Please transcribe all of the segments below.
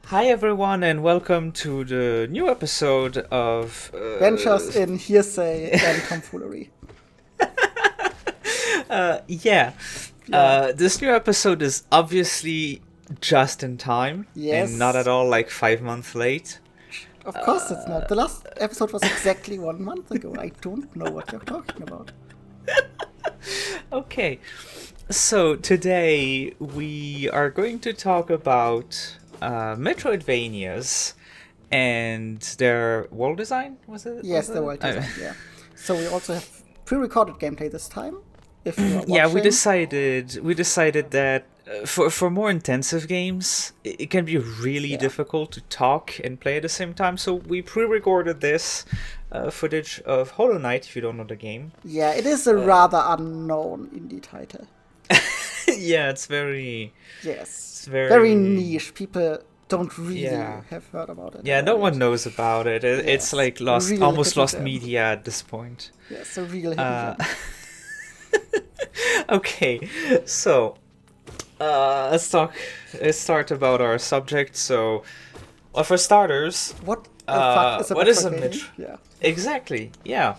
Hi everyone, and welcome to the new episode of Ventures in Hearsay and Tomfoolery. yeah. This new episode is obviously just in time, Yes. and not at all like 5 months late. Of course it's not. The last episode was exactly 1 month ago. I don't know what you're talking about. Okay, so today we are going to talk about Metroidvanias and their world design. Was it? Yes, the world design, yeah. So we also have pre-recorded gameplay this time. If you are watching. Yeah, we decided that for more intensive games, it can be really difficult to talk and play at the same time. So we pre-recorded this footage of Hollow Knight. If you don't know the game, Yeah, it is a rather unknown indie title. yeah, it's very Yes, very- very niche. People don't really Yeah. have heard about it. yeah. No one knows about it. It's Yes, like real almost hidden lost gem. media at this point. Yes, a real hidden gem. Okay, so let's start about our subject. So, well, for starters, What the fuck is a what is a Metroidvania? Metro- Yeah. Exactly, yeah.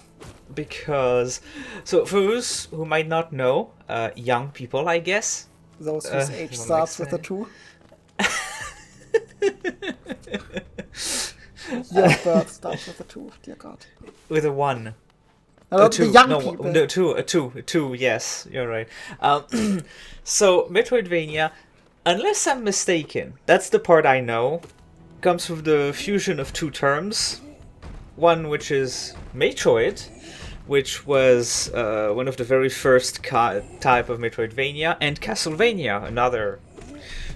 Because, so for those who might not know, young people, I guess. Those whose you age don't starts like with a saying. 2. Your birth starts with a 2, dear God. With a 1. The young people. No, two, yes, you're right. So, Metroidvania, unless I'm mistaken, that's the part I know, comes with the fusion of two terms. One which is Metroid, which was one of the very first type of Metroidvania, and Castlevania, another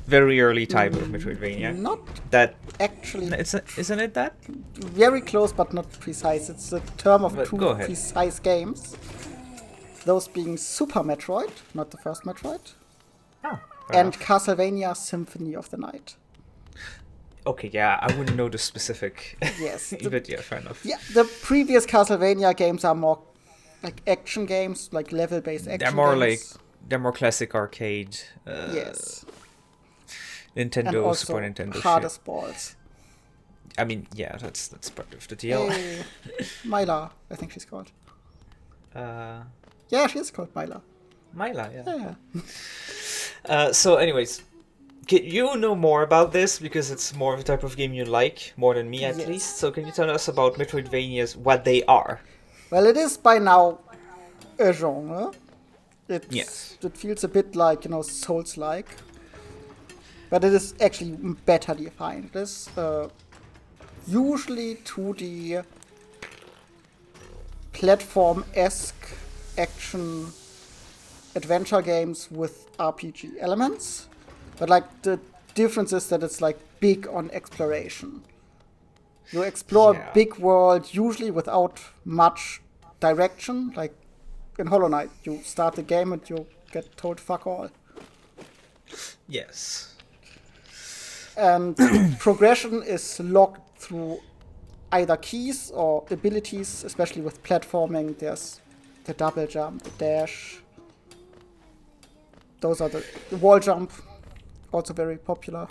very early type of Metroidvania. Not That actually isn't it that? very close, but not precise. It's a term of But two go ahead. precise games. Those being Super Metroid, not the first Metroid, Oh, and Castlevania Symphony of the Night. okay, yeah, I wouldn't know the specific. Yes. But yeah, fair enough. Yeah, the previous Castlevania games are more like action games, like level-based action games. They're more classic arcade. Yes. Nintendo, And also Super Nintendo hardest shit. balls. I mean, yeah, that's part of the deal. Hey, Myla, I think she's called. Uh, Yeah, she is called Myla. Myla, yeah. Yeah. So, anyways, you know more about this because it's more of the type of game you like, more than me at Yes. least. So, can you tell us about Metroidvanias, what they are? Well, it is by now a genre. Yes. It feels a bit like, Souls-like. But it is actually better defined. It is usually 2D platform-esque action adventure games with RPG elements. But like the difference is that it's like big on exploration. You explore Yeah. a big world usually without much direction. Like in Hollow Knight, you start the game and you get told fuck all. Yes. And progression is locked through either keys or abilities, especially with platforming. There's the double jump, the dash. Those are the wall jump, also very popular.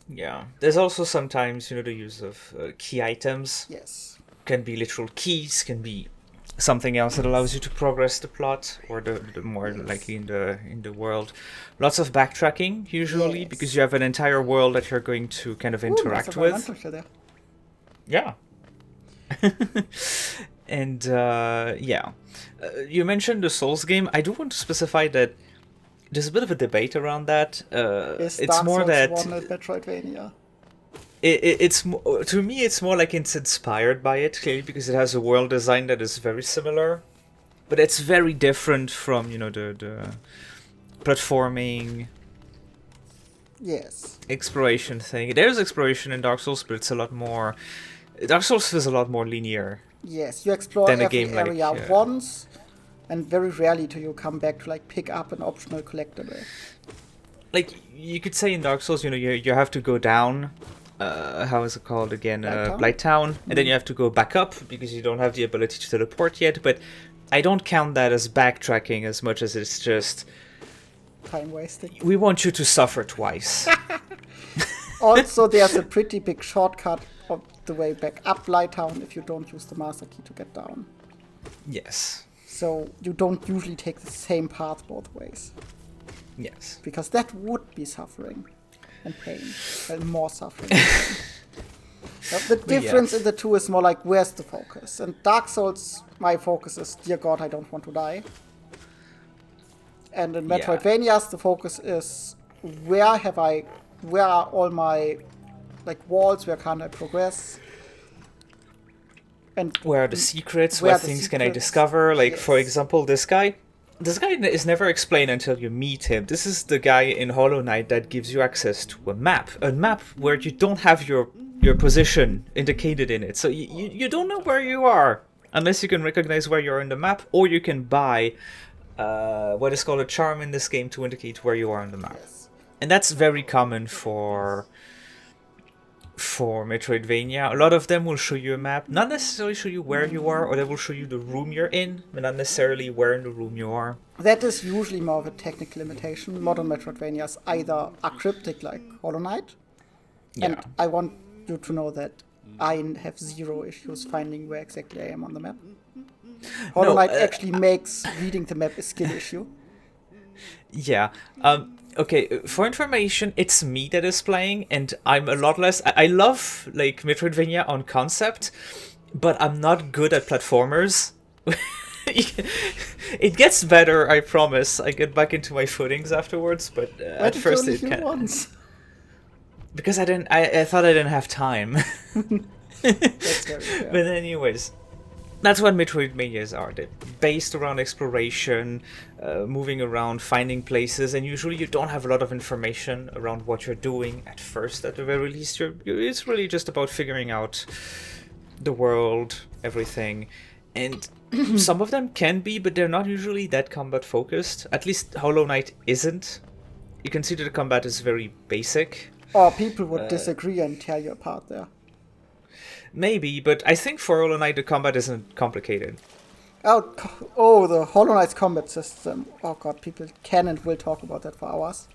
Yeah. There's also sometimes, the use of key items. Yes. Can be literal keys, can be something else that allows you to progress the plot, or the more likely in the world. Lots of backtracking usually, Yes. because you have an entire world that you're going to kind of interact Ooh, with. nice environmental there. Yeah. And you mentioned the Souls game. I do want to specify that there's a bit of a debate around that. Is It's Dark more Souls that 1 a Metroidvania? to me it's more like it's inspired by it, clearly, because it has a world design that is very similar, but it's very different from the platforming Yes. exploration thing. There's exploration in Dark Souls, but it's a lot more. Dark Souls is a lot more linear. Yes, you explore Then a every game like, area once, and very rarely do you come back to like pick up an optional collectible. Like you could say in Dark Souls, you have to go down. How is it called again? Blighttown, and then you have to go back up because you don't have the ability to teleport yet. But I don't count that as backtracking as much as it's just Time wasting. we want you to suffer twice. Also, there's a pretty big shortcut on the way back up Lighttown if you don't use the master key to get down. Yes. So you don't usually take the same path both ways. Yes. Because that would be suffering and pain. And more suffering and pain. But the difference in the two is more like, where's the focus? And Dark Souls, my focus is, dear God, I don't want to die. And in Metroidvanias, the focus is, where are all my walls, where can I progress? And where are the secrets? What things can I discover? For example, this guy is never explained until you meet him. This is the guy in Hollow Knight that gives you access to a map where you don't have your position indicated in it. So you don't know where you are unless you can recognize where you are in the map, or you can buy what is called a charm in this game to indicate where you are on the map. Yes. And that's very common for Metroidvania. A lot of them will show you a map, not necessarily show you where you are, or they will show you the room you're in, but not necessarily where in the room you are. That is usually more of a technical limitation. Modern Metroidvanias either are cryptic like Hollow Knight, and I want you to know that I have zero issues finding where exactly I am on the map. Hollow Knight actually makes reading the map a skill issue. Yeah. Okay, for information, it's me that is playing, and I'm a lot less... I love, Metroidvania on concept, but I'm not good at platformers. It gets better, I promise. I get back into my footings afterwards, but at first it can't. Once? Because I thought I didn't have time. That's very fair. But anyways... That's what Metroidvanias are. They're based around exploration, moving around, finding places, and usually you don't have a lot of information around what you're doing at first. At the very least, it's really just about figuring out the world, everything. And some of them can be, but they're not usually that combat focused. At least Hollow Knight isn't. You can see that the combat is very basic. Or people would disagree and tear you apart there. Maybe, but I think for Hollow Knight the combat isn't complicated. Oh, the Hollow Knight's combat system. Oh god, people can and will talk about that for hours.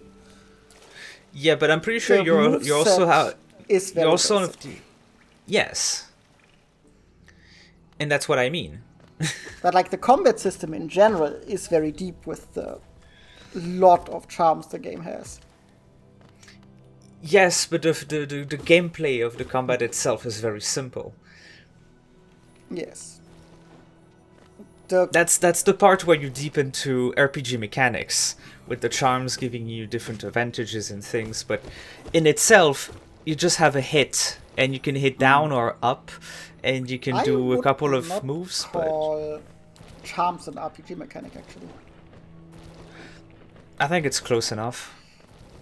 Yeah, but I'm pretty sure you also have... Is very basic. Yes. And that's what I mean. But the combat system in general is very deep with the lot of charms the game has. Yes, but the gameplay of the combat itself is very simple. Yes. That's the part where you deep into RPG mechanics, with the charms giving you different advantages and things, but in itself, you just have a hit, and you can hit down or up, and you can do a couple of moves. I would not call charms an RPG mechanic, actually. I think it's close enough.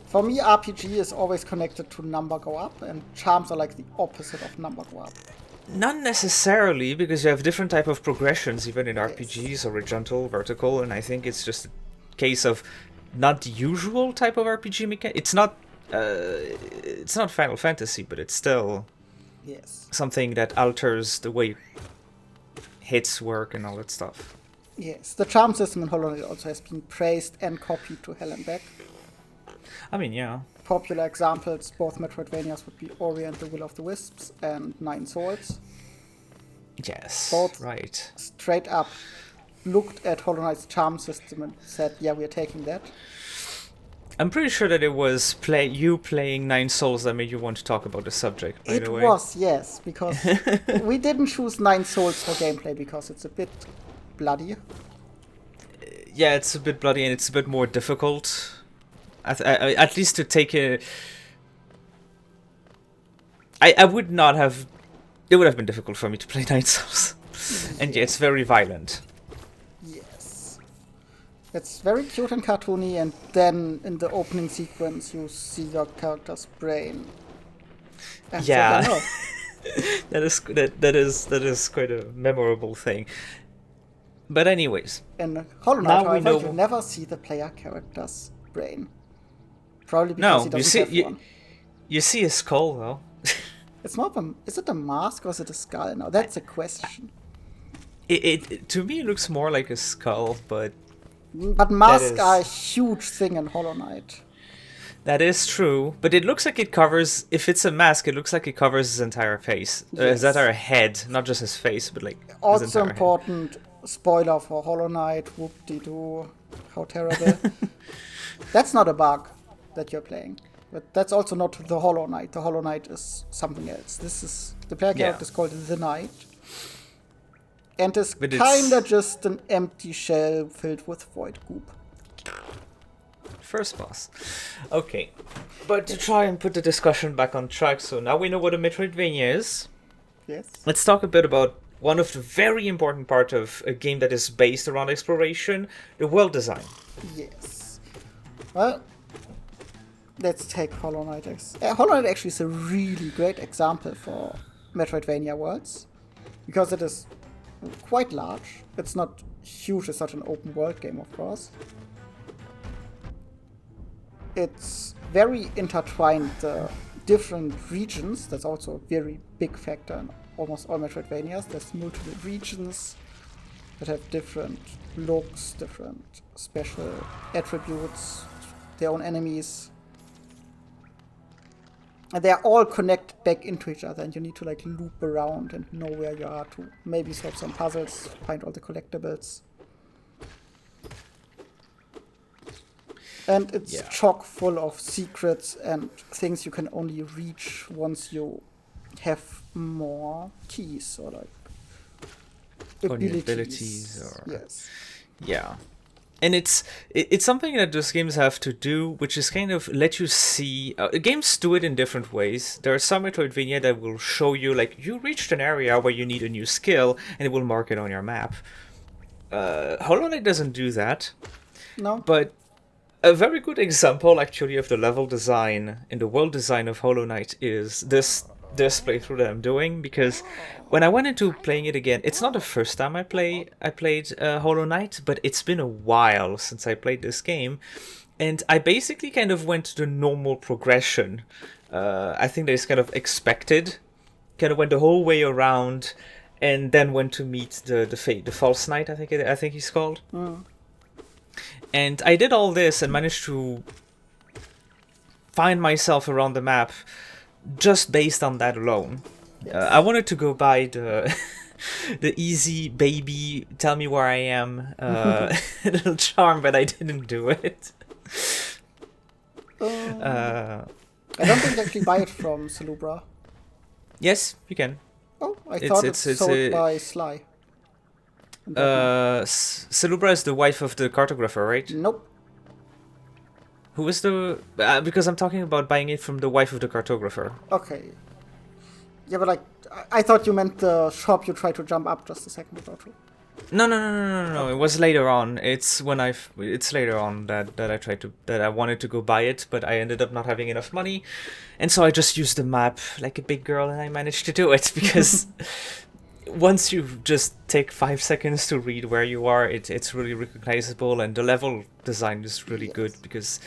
For me, RPG is always connected to number go up, and charms are the opposite of number go up. Not necessarily, because you have different type of progressions, even in RPGs, horizontal, vertical, and I think it's just a case of not the usual type of RPG mechanic. It's not Final Fantasy, but it's still something that alters the way hits work and all that stuff. Yes, the charm system in Hollow Knight also has been praised and copied to hell and back. I mean, yeah. Popular examples, both Metroidvanias would be Ori and the Will of the Wisps and Nine Swords. Yes, both right. Straight up looked at Hollow Knight's charm system and said, yeah, we're taking that. I'm pretty sure that it was you playing Nine Souls that made you want to talk about the subject, by the way. It was, yes, because we didn't choose Nine Souls for gameplay because it's a bit bloody. Yeah, it's a bit bloody and it's a bit more difficult. At least to take it... I would not have... It would have been difficult for me to play Nine Souls. And yeah, it's very violent. Yes. It's very cute and cartoony, and then in the opening sequence you see your character's brain. And yeah. So, that is quite a memorable thing. But anyways. In Hollow Knight, however, you never see the player character's brain. Probably because he doesn't have one. You see a skull, though. It's not is it a mask or is it a skull? Now that's a question. It to me it looks more like a skull, but masks are a huge thing in Hollow Knight. That is true, but it looks like it covers. If it's a mask, it looks like it covers his entire face, his Yes. entire head, not just his face, but like his Also entire head. important spoiler for Hollow Knight. Whoop-de-doo. How terrible. That's not a bug that you're playing. But that's also not the Hollow Knight. The Hollow Knight is something else. This is the player character is called the Knight. And is But it's- kinda just an empty shell filled with void goop. First boss. Okay. But to try and put the discussion back on track, so now we know what a Metroidvania is. Yes. Let's talk a bit about one of the very important part of a game that is based around exploration, the world design. Yes. Well, let's take Hollow Knight. Hollow Knight actually is a really great example for Metroidvania worlds, because it is quite large. It's not huge, it's not an open world game, of course. It's very intertwined, different regions. That's also a very big factor in almost all Metroidvanias. There's multiple regions that have different looks, different special attributes, their own enemies. And they are all connected back into each other, and you need to like loop around and know where you are to maybe solve some puzzles, find all the collectibles. And it's chock full of secrets and things you can only reach once you have more keys or like abilities. Yes. Yeah. And it's something that those games have to do, which is kind of let you see. Games do it in different ways. There are some Metroidvania that will show you, like, you reached an area where you need a new skill, and it will mark it on your map. Hollow Knight doesn't do that. No. But a very good example, actually, of the level design and the world design of Hollow Knight is this playthrough that I'm doing, because when I went into playing it again, it's not the first time I played Hollow Knight, but it's been a while since I played this game, and I basically kind of went to the normal progression. I think that is kind of expected. Kind of went the whole way around, and then went to meet the false knight. I think he's called. And I did all this and managed to find myself around the map just based on that alone. Yes. I wanted to go by the the easy baby, tell me where I am little charm, but I didn't do it. I don't think you actually buy it from Celubra. Yes, you can. Oh, I thought it's sold by Sly. Celubra is the wife of the cartographer, right? Nope. Who is the... because I'm talking about buying it from the wife of the cartographer. Okay. Yeah, but like, I thought you meant the shop you tried to jump up just a second ago. No. It was later on. It's later on that I wanted to go buy it, but I ended up not having enough money, and so I just used the map like a big girl, and I managed to do it because once you just take 5 seconds to read where you are, it's really recognizable, and the level design is really good because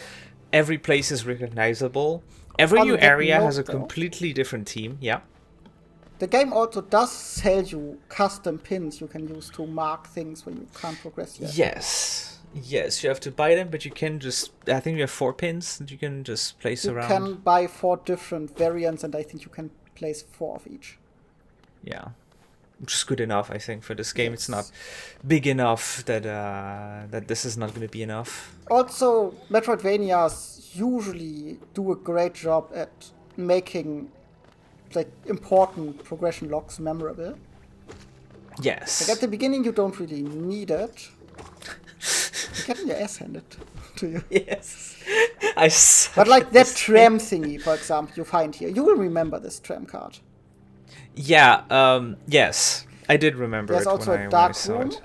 every place is recognizable. Every new area has a completely different team. Yeah. The game also does sell you custom pins you can use to mark things when you can't progress yet. Yes, you have to buy them, but you can just... I think you have 4 pins that you can just place around. You can buy 4 different variants, and I think you can place 4 of each. Yeah, which is good enough, I think, for this game. It's not big enough that that this is not going to be enough. Also, Metroidvanias usually do a great job at making like important progression logs memorable. Yes. Like at the beginning you don't really need it. You're getting your ass handed to you. Yes. But like that tram thingy, for example, you find here, you will remember this tram card. Yeah, yes. I did remember There's it also when a I dark saw room. it.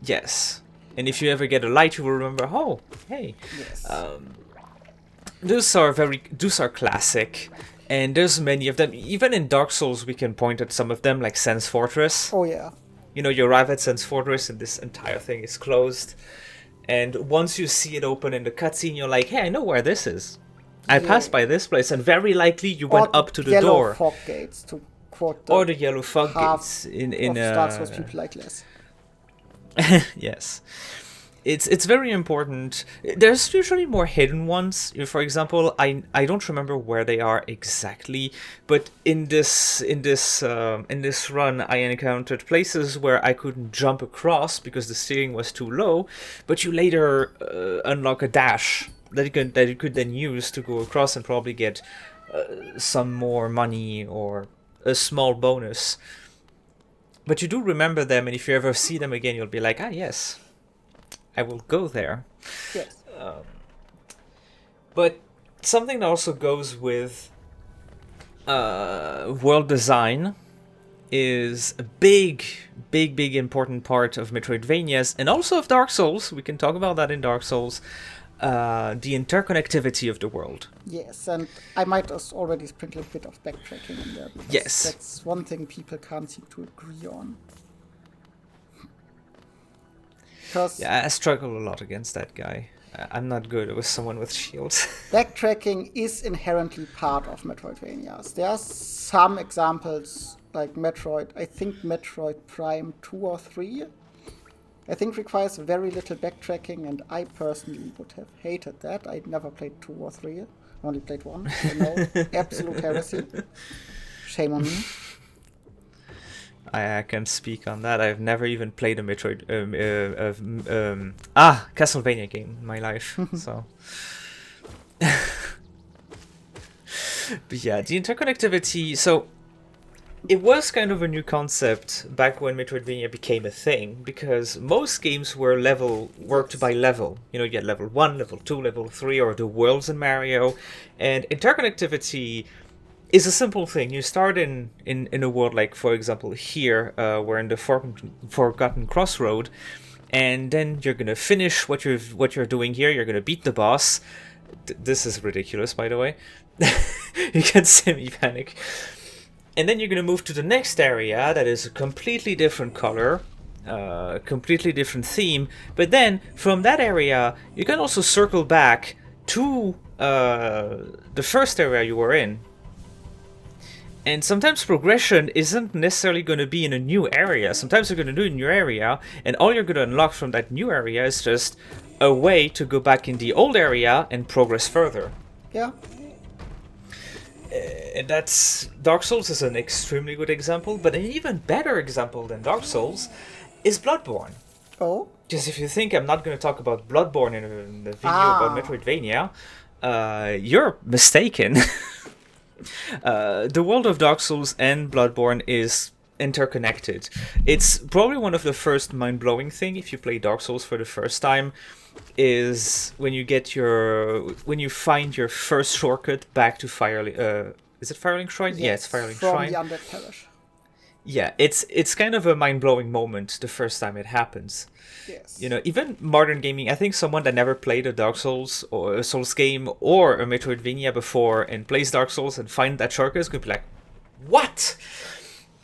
Yes. And if you ever get a light, you will remember, oh, hey. Yes. Those are classic. And there's many of them. Even in Dark Souls, we can point at some of them, like Sense Fortress. Oh, yeah. You know, you arrive at Sense Fortress and this entire thing is closed. And once you see it open in the cutscene, you're like, hey, I know where this is. I passed by this place, and very likely you went up to the yellow door. Fog gates, to quote the Or the yellow fog half gates in of Dark Souls people like less. Yes. it's very important. There's usually more hidden ones. For example, I don't remember where they are exactly, but in this run, I encountered places where I couldn't jump across because the ceiling was too low. But you later unlock a dash that you could then use to go across and probably get some more money or a small bonus. But you do remember them, and if you ever see them again, you'll be like, ah, yes. I will go there. Yes. But something that also goes with world design is a big important part of Metroidvanias and also of Dark Souls. We can talk about that in Dark Souls. The interconnectivity of the world. Yes, and I might already sprinkle a bit of backtracking in there. Yes. That's one thing people can't seem to agree on. Yeah, I struggle a lot against that guy. I'm not good with someone with shields. Backtracking is inherently part of Metroidvanias. There are some examples, like I think Metroid Prime 2 or 3, I think requires very little backtracking, and I personally would have hated that. I never played 2 or 3, I only played 1. So no, absolute heresy. Shame on me. I can speak on that. I've never even played a Castlevania game in my life. So, but yeah, the interconnectivity. So, it was kind of a new concept back when Metroidvania became a thing, because most games were worked by level. You had level 1, level 2, level 3, or the worlds in Mario, and interconnectivity is a simple thing. You start in a world like, for example, here, we're in the Forgotten Crossroad, and then you're gonna finish what you're doing here. You're gonna beat the boss. This is ridiculous, by the way. You can see me panic. And then you're gonna move to the next area that is a completely different color, completely different theme. But then from that area, you can also circle back to the first area you were in. And sometimes progression isn't necessarily going to be in a new area. Sometimes you're going to do a new area, and all you're going to unlock from that new area is just a way to go back in the old area and progress further. Yeah. And Dark Souls is an extremely good example, but an even better example than Dark Souls is Bloodborne. Oh? Because if you think I'm not going to talk about Bloodborne in the video about Metroidvania, you're mistaken. The world of Dark Souls and Bloodborne is interconnected. It's probably one of the first mind-blowing thing if you play Dark Souls for the first time is when you find your first shortcut back to is it Firelink Shrine? Yes, yeah, it's Firelink from Shrine. From the Undead Parish. Yeah, it's kind of a mind-blowing moment the first time it happens. Yes. Even modern gaming, I think someone that never played a Dark Souls or a Souls game or a Metroidvania before and plays Dark Souls and find that shortcut is going to be like, what?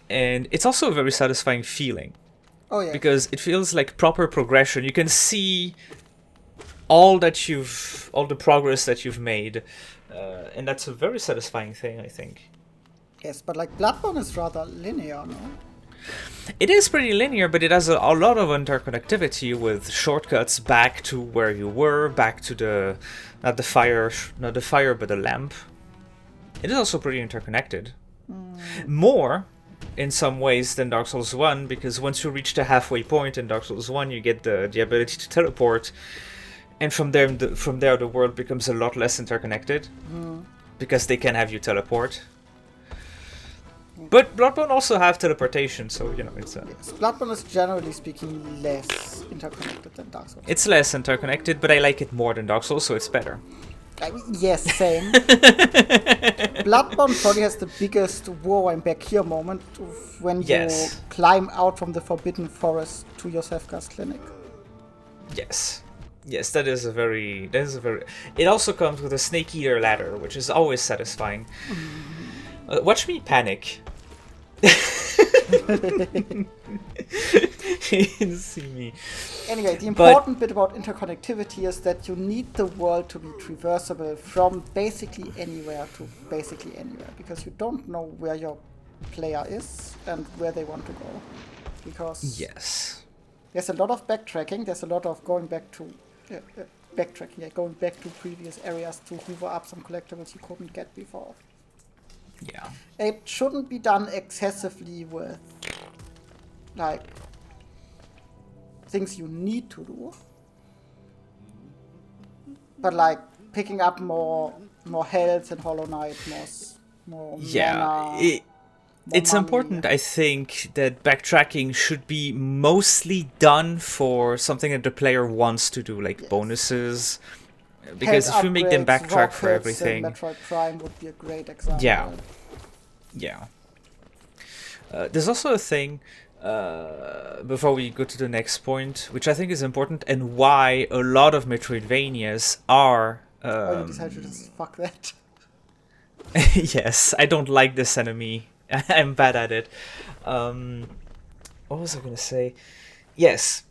And it's also a very satisfying feeling. Oh, yeah. Because it feels like proper progression. You can see all the progress that you've made. And that's a very satisfying thing, I think. Yes, but like Bloodborne is rather linear, no? It is pretty linear, but it has a lot of interconnectivity with shortcuts back to where you were, back to not the fire, but the lamp. It is also pretty interconnected. More, in some ways, than Dark Souls 1, because once you reach the halfway point in Dark Souls 1, you get the ability to teleport, and from there the world becomes a lot less interconnected, because they can have you teleport. But Bloodborne also have teleportation, so it's Yes, Bloodborne is generally speaking less interconnected than Dark Souls. It's less interconnected, but I like it more than Dark Souls, so it's better. I mean, yes, same. Bloodborne probably has the biggest "whoa, I'm back here" moment when you climb out from the Forbidden Forest to your Sefka's clinic. Yes, that is a very. It also comes with a Snake Eater ladder, which is always satisfying. Watch me panic. You didn't see me. Anyway, the important bit about interconnectivity is that you need the world to be traversable from basically anywhere to basically anywhere, because you don't know where your player is and where they want to go. Because There's a lot of backtracking. There's a lot of going back to backtracking, going back to previous areas to hoover up some collectibles you couldn't get before. Yeah. It shouldn't be done excessively with like things you need to do, but like picking up more health in Hollow Knight, more mana. It's important, I think, that backtracking should be mostly done for something that the player wants to do, like bonuses. Because if you make them backtrack for everything... Metroid Prime would be a great example. Yeah. There's also a thing, before we go to the next point, which I think is important, and why a lot of Metroidvanias are... you decided to just fuck that. Yes, I don't like this enemy. I'm bad at it. What was I gonna say? Yes,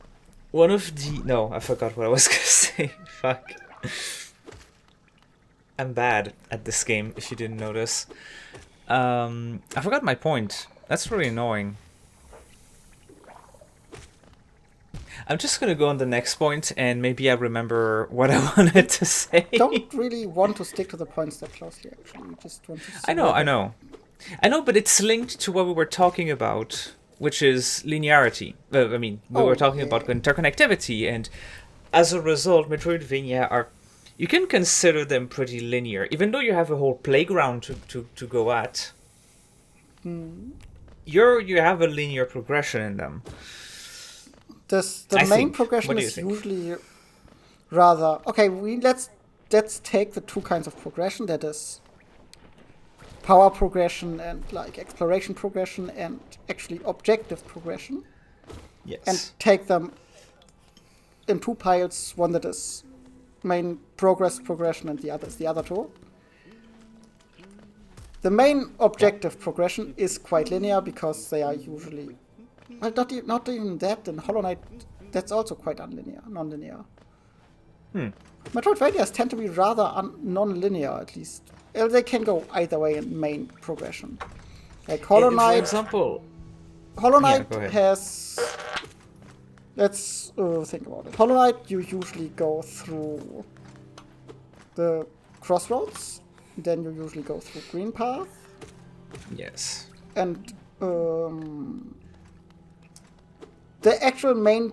one of the... No, I forgot what I was gonna say. Fuck. I'm bad at this game, if you didn't notice. I forgot my point. That's really annoying. I'm just gonna go on the next point, and maybe I remember what I wanted to say. Don't really want to stick to the points that closely, actually. You just want to... I know, but it's linked to what we were talking about, which is linearity. We were talking about interconnectivity, and as a result, Metroidvania are... You can consider them pretty linear, even though you have a whole playground to go at. You have a linear progression in them. The main progression is usually rather... Okay, let's take the two kinds of progression, that is power progression and like exploration progression and actually objective progression. Yes. And take them in two piles, one that is main progression and the other is the other two. The main objective progression is quite linear because they are usually... Well, not even that. In Hollow Knight, that's also quite non-linear. Metroidvanias tend to be rather non-linear, at least. They can go either way in main progression. Like Hollow Knight... For example... Hollow Knight has... Let's think about it. Hollow Knight, you usually go through the crossroads. Then you usually go through Green Path. Yes. And the actual main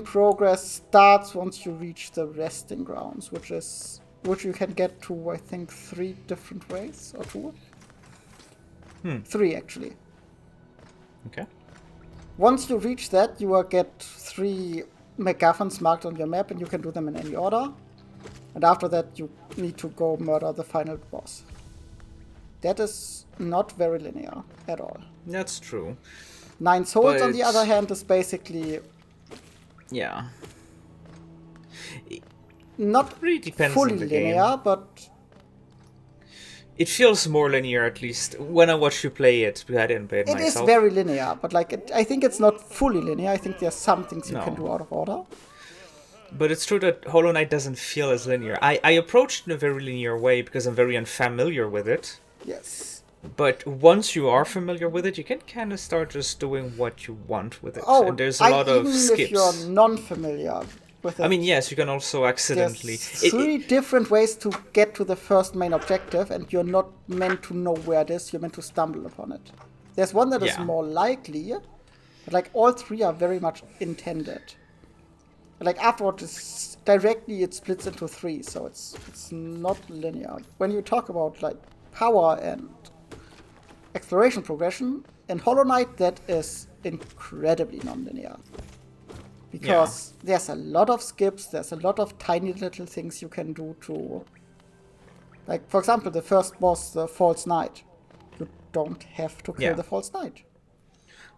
progress starts once you reach the resting grounds, which you can get to, I think, 3 different ways, or 2. 3, actually. Okay. Once you reach that, you will get 3 MacGuffins marked on your map, and you can do them in any order. And after that, you need to go murder the final boss. That is not very linear at all. That's true. 9 Souls, on the other hand, is basically... Yeah. Not really depends fully on the linear, game. but... It feels more linear, at least, when I watch you play it, because I didn't play it myself. It is very linear, but like I think it's not fully linear. I think there's some things you can do out of order. But it's true that Hollow Knight doesn't feel as linear. I approached it in a very linear way because I'm very unfamiliar with it. Yes. But once you are familiar with it, you can kind of start just doing what you want with it. Oh, and there's a lot of skips. If you're non-familiar with it. I mean, yes, you can also accidentally... There's 3 different ways to get to the first main objective, and you're not meant to know where it is. You're meant to stumble upon it. There's one that is more likely, but like all 3 are very much intended. Like afterwards, directly it splits into 3, so it's not linear. When you talk about like power and exploration progression, in Hollow Knight that is incredibly non-linear. Because there's a lot of skips, there's a lot of tiny little things you can do to... Like, for example, the first boss, the False Knight. You don't have to kill the False Knight.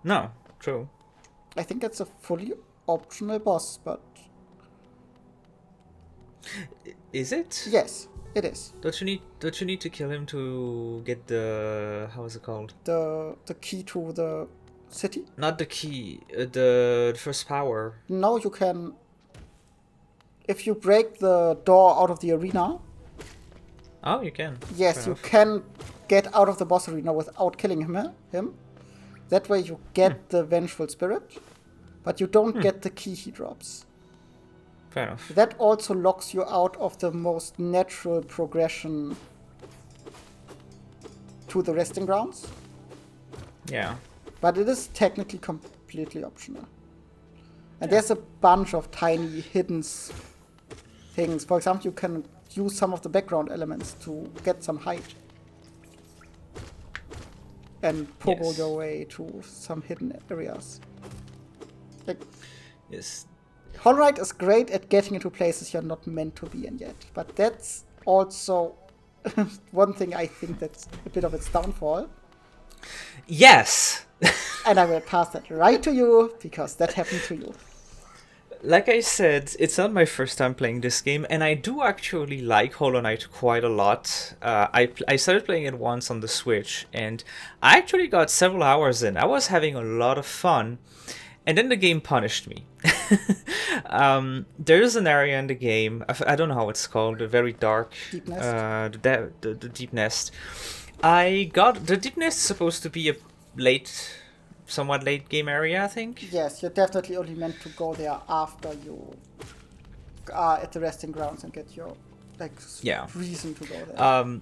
No, true. I think it's a fully optional boss, but... Is it? Yes, it is. Don't you need to kill him to get the... How is it called? The key to the city? Not the key, the first power. No, you can... If you break the door out of the arena... Oh, you can. Yes, you can get out of the boss arena without killing him. That way you get the Vengeful Spirit. but you don't get the key he drops. Fair enough. That also locks you out of the most natural progression to the resting grounds. Yeah. But it is technically completely optional. And there's a bunch of tiny hidden things. For example, you can use some of the background elements to get some height. And pogo your way to some hidden areas. Like, Yes. Hollow Knight is great at getting into places you're not meant to be in yet. But that's also one thing I think that's a bit of its downfall. Yes! And I will pass that right to you, because that happened to you. Like I said, it's not my first time playing this game, and I do actually like Hollow Knight quite a lot. I started playing it once on the Switch, and I actually got several hours in. I was having a lot of fun, and then the game punished me. There's an area in the game, I don't know how it's called, the very dark... Deep Nest. The Deep Nest. The Deep Nest is supposed to be a somewhat late game area, I think. Yes, you're definitely only meant to go there after you are at the resting grounds and get your reason to go there.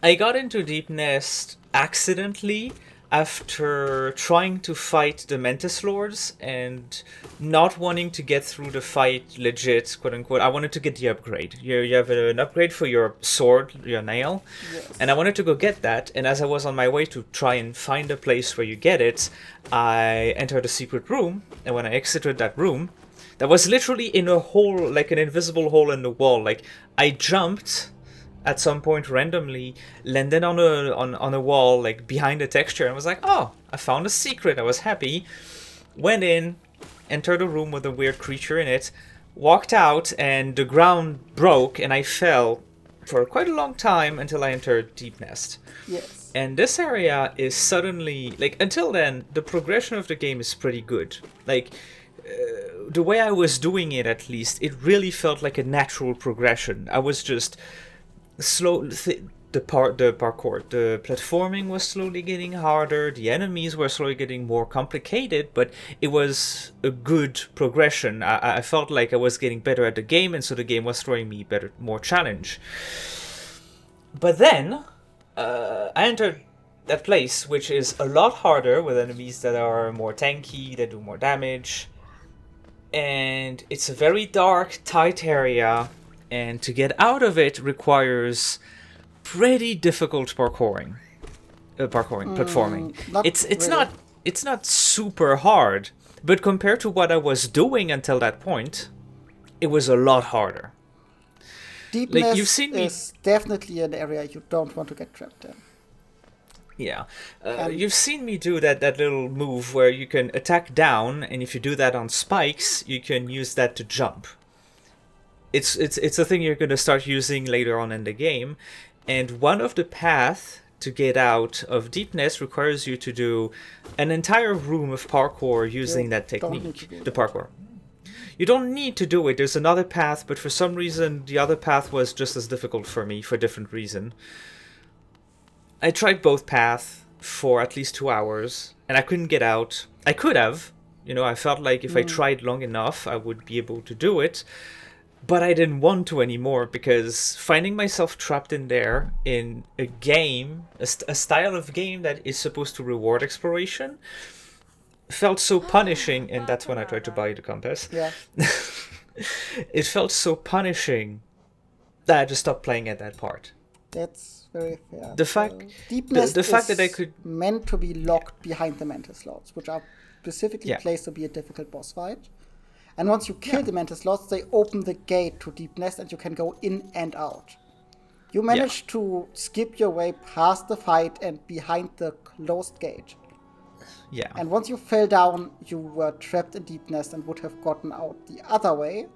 I got into Deep Nest accidentally after trying to fight the Mantis Lords and not wanting to get through the fight legit, quote unquote. I wanted to get the upgrade. You have an upgrade for your sword, your nail, Yes. and I wanted to go get that. And as I was on my way to try and find a place where you get it, I entered a secret room, and when I exited that room, that was literally in a hole, like an invisible hole in the wall. Like, I jumped at some point randomly, landed on a wall, like behind a texture, and was like, oh, I found a secret. I was happy. Went in, entered a room with a weird creature in it, walked out, and the ground broke, and I fell for quite a long time until I entered Deep Nest. Yes. And this area is suddenly, like, until then, the progression of the game is pretty good. Like, the way I was doing it, at least, it really felt like a natural progression. I was just the parkour, the platforming was slowly getting harder, the enemies were slowly getting more complicated, but it was a good progression. I felt like I was getting better at the game, and so the game was throwing me more challenge. But then, I entered that place, which is a lot harder, with enemies that are more tanky, that do more damage, and it's a very dark, tight area, and to get out of it requires pretty difficult platforming. It's not super hard, but compared to what I was doing until that point, it was a lot harder. Deep Like, Nest you've seen me- is definitely an area you don't want to get trapped in. Yeah, you've seen me do that little move where you can attack down, and if you do that on spikes, you can use that to jump. It's a thing you're going to start using later on in the game, and one of the paths to get out of Deep Nest requires you to do an entire room of parkour using that technique, the parkour. You don't need to do it, there's another path, but for some reason the other path was just as difficult for me for a different reason. I tried both paths for at least 2 hours, and I couldn't get out. I could have, I felt like if I tried long enough, I would be able to do it. But I didn't want to anymore, because finding myself trapped in there in a game, a style of game that is supposed to reward exploration, felt so punishing, and that's when I tried to buy the compass. Yeah. It felt so punishing that I just stopped playing at that part. That's very fair. The fact, Deep Nest the fact is that I could meant to be locked behind the Mantis Lords, which are specifically Yeah. placed to be a difficult boss fight. And once you kill the Mantis Lords, they open the gate to Deep Nest, and you can go in and out. You managed to skip your way past the fight and behind the closed gate. Yeah. And once you fell down, you were trapped in Deep Nest and would have gotten out the other way,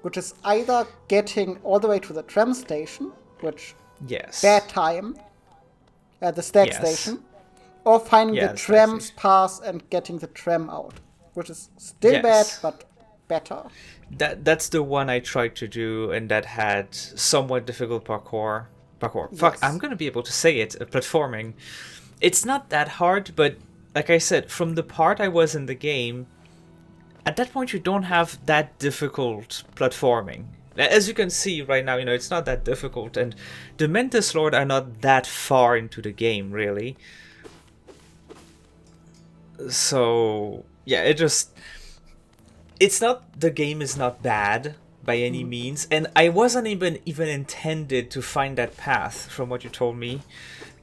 which is either getting all the way to the tram station, which Yes. bad time, the stag Yes. station, or finding Yeah, the the stag tram's station. pass and getting the tram out, which is still Yes. bad, but better. That's the one I tried to do, and that had somewhat difficult parkour. Fuck, Yes. I'm gonna be able to say it. Platforming. It's not that hard, but like I said, from the part I was in the game, at that point you don't have that difficult platforming. As you can see right now, it's not that difficult, and the Mentis Lord are not that far into the game, really. So, yeah, the game is not bad by any means, and I wasn't even intended to find that path, from what you told me.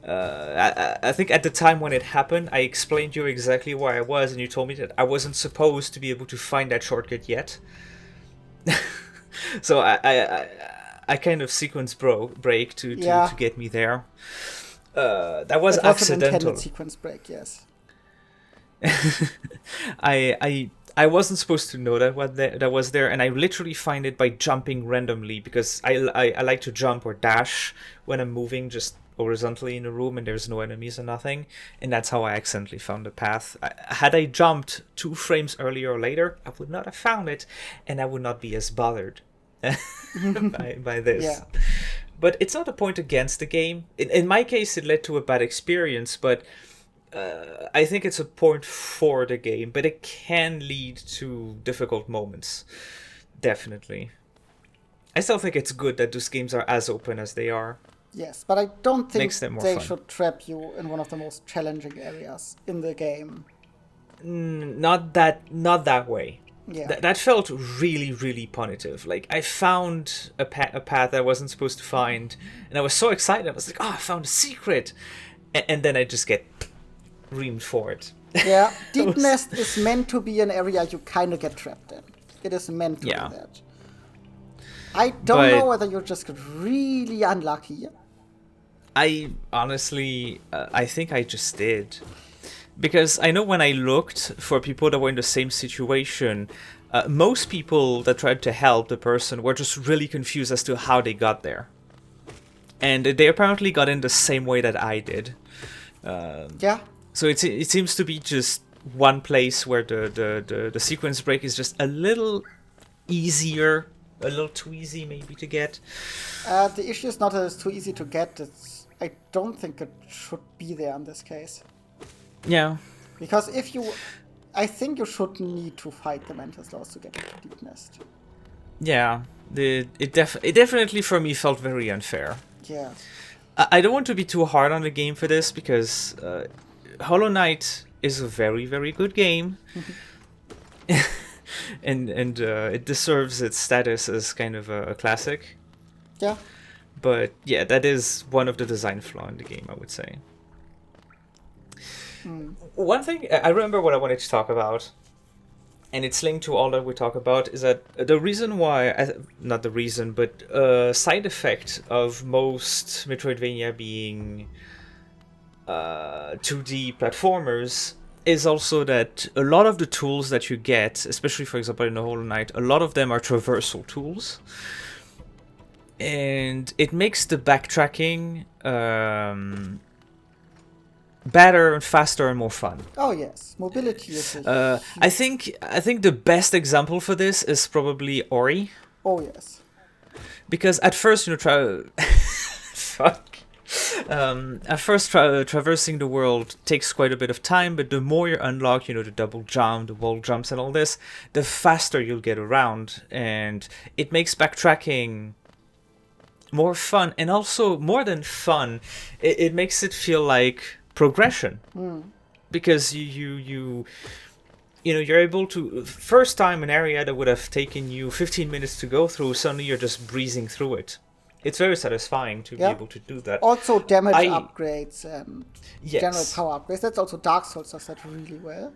I think at the time when it happened, I explained to you exactly where I was, and you told me that I wasn't supposed to be able to find that shortcut yet. So I kind of sequence break to get me there. That was accidental. An intended sequence break, yes. I wasn't supposed to know that was there, and I literally find it by jumping randomly, because I like to jump or dash when I'm moving just horizontally in a room and there's no enemies or nothing, and that's how I accidentally found the path. Had I jumped 2 frames earlier or later, I would not have found it, and I would not be as bothered by this. Yeah. But it's not a point against the game. In my case, it led to a bad experience, but I think it's a point for the game, but it can lead to difficult moments. Definitely. I still think it's good that those games are as open as they are. Yes, but I don't think they fun. should trap you in one of the most challenging areas in the game. Not that way. Yeah. That felt really, really punitive. Like, I found a path I wasn't supposed to find, and I was so excited. I was like, oh, I found a secret! And then I just get reamed for it. Yeah, Deep Nest is meant to be an area you kind of get trapped in. It is meant to be that. I don't know whether you just got really unlucky. I honestly, I think I just did. Because I know when I looked for people that were in the same situation, most people that tried to help the person were just really confused as to how they got there. And they apparently got in the same way that I did. Yeah. So it seems to be just one place where the sequence break is just a little easier, a little too easy maybe to get. The issue is not that it's too easy to get. I don't think it should be there in this case. Yeah. Because I think you shouldn't need to fight the Mentis Lords to get into Deep Nest. Yeah. It definitely for me felt very unfair. Yeah. I don't want to be too hard on the game for this, because Hollow Knight is a very, very good game. and it deserves its status as kind of a classic. Yeah. But yeah, that is one of the design flaws in the game, I would say. One thing, I remember what I wanted to talk about, and it's linked to all that we talk about, is that the reason why, not the reason, but a side effect of most Metroidvania being 2D platformers is also that a lot of the tools that you get, especially for example in the Hollow Knight, a lot of them are traversal tools. And it makes the backtracking better and faster and more fun. Oh yes, mobility is. I think the best example for this is probably Ori. Oh yes. Because at first, traversing the world takes quite a bit of time, but the more you unlock, the double jump, the wall jumps, and all this, the faster you'll get around, and it makes backtracking more fun, and also more than fun, it makes it feel like progression, because you're able to, first time an area that would have taken you 15 minutes to go through, suddenly you're just breezing through it. It's very satisfying to be able to do that. Also damage upgrades and general power upgrades. That's also Dark Souls does that really well.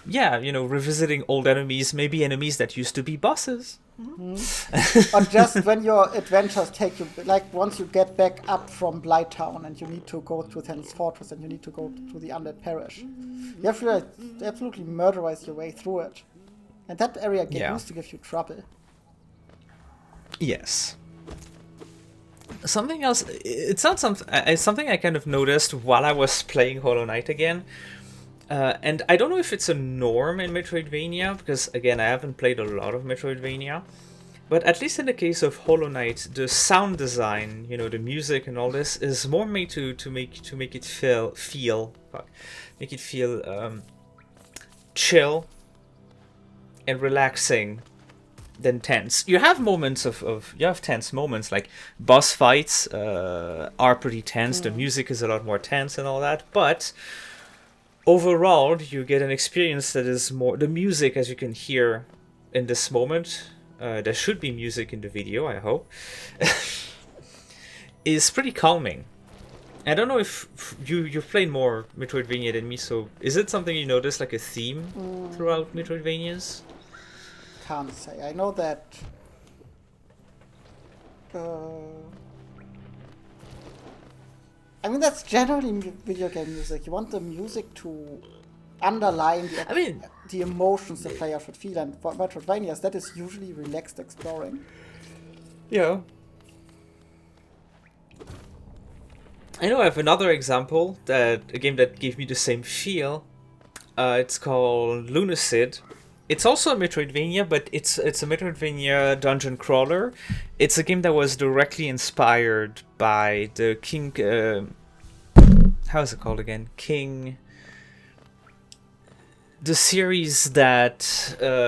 Yeah, revisiting old enemies, maybe enemies that used to be bosses. Or just when your adventures take you, like once you get back up from Blighttown and you need to go to Thanos Fortress and you need to go to the Undead Parish, you have to absolutely murderize your way through it. And that area used to give you trouble. Yes. Something else, it's something I kind of noticed while I was playing Hollow Knight again. And I don't know if it's a norm in Metroidvania, because again, I haven't played a lot of Metroidvania. But at least in the case of Hollow Knight, the sound design, you know, the music and all this is more made to make it feel chill and relaxing than tense. You have moments you have tense moments, like boss fights are pretty tense. The music is a lot more tense and all that, but overall you get an experience that is more, the music, as you can hear in this moment, there should be music in the video, I hope, is pretty calming. I don't know if you've played more Metroidvania than me, so is it something you notice, like a theme throughout Metroidvanias? Can't say. I know that I mean, that's generally video game music. You want the music to underline the emotions the player should feel, and for Metroidvanias, that is usually relaxed exploring. Yeah. I know I have another example, a game that gave me the same feel. It's called Lunacid. It's also a Metroidvania, but it's a Metroidvania dungeon crawler. It's a game that was directly inspired by the King... how is it called again? King... The series that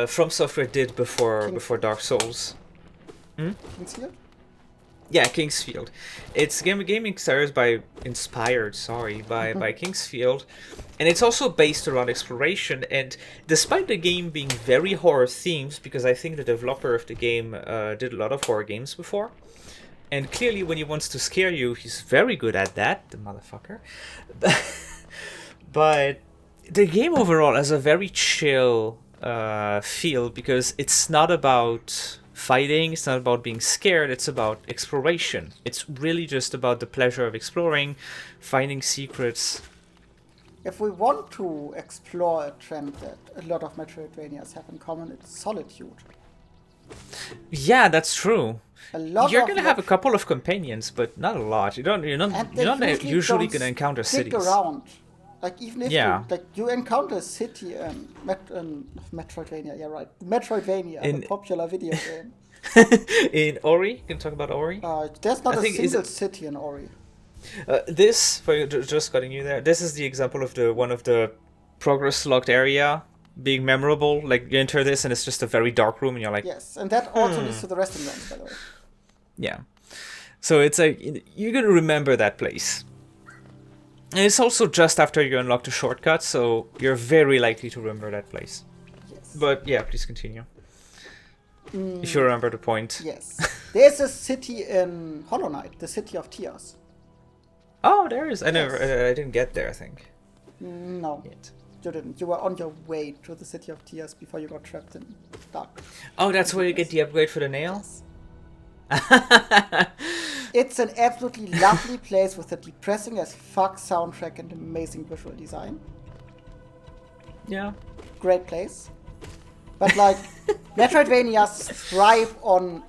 From Software did before Dark Souls. Kingsfield? Yeah, Kingsfield. It's a game inspired by Kingsfield, and it's also based around exploration. And despite the game being very horror themed, because I think the developer of the game did a lot of horror games before, and clearly when he wants to scare you, he's very good at that, the motherfucker. But the game overall has a very chill feel, because it's not about fighting, it's not about being scared, it's about exploration. It's really just about the pleasure of exploring, finding secrets. If we want to explore a trend that a lot of Metroidvanias have in common, it's solitude. Yeah, that's true. You're gonna have a couple couple of companions, but not a lot. You're not usually gonna encounter cities. Around. Like, even if you encounter a city in Metroidvania, yeah, right. Metroidvania, a popular video game. In Ori? You can talk about Ori? There's not a single city in Ori. This, for just cutting you there, this is the example of one of the progress locked area being memorable. Like, you enter this and it's just a very dark room and you're like... Yes, and that also leads to the resting rooms, by the way. Yeah. So it's like, you're gonna remember that place. And it's also just after you unlock the shortcut, so you're very likely to remember that place. Yes. But yeah, please continue. If you remember the point. Yes. There's a city in Hollow Knight, the City of Tears. Oh, there is. I didn't get there, I think. No. Yet. You didn't. You were on your way to the City of Tears before you got trapped in dark. Oh, that's where you get the upgrade for the nail? Yes. It's an absolutely lovely place with a depressing as fuck soundtrack and amazing visual design. Yeah. Great place. But like, Metroidvanias thrive on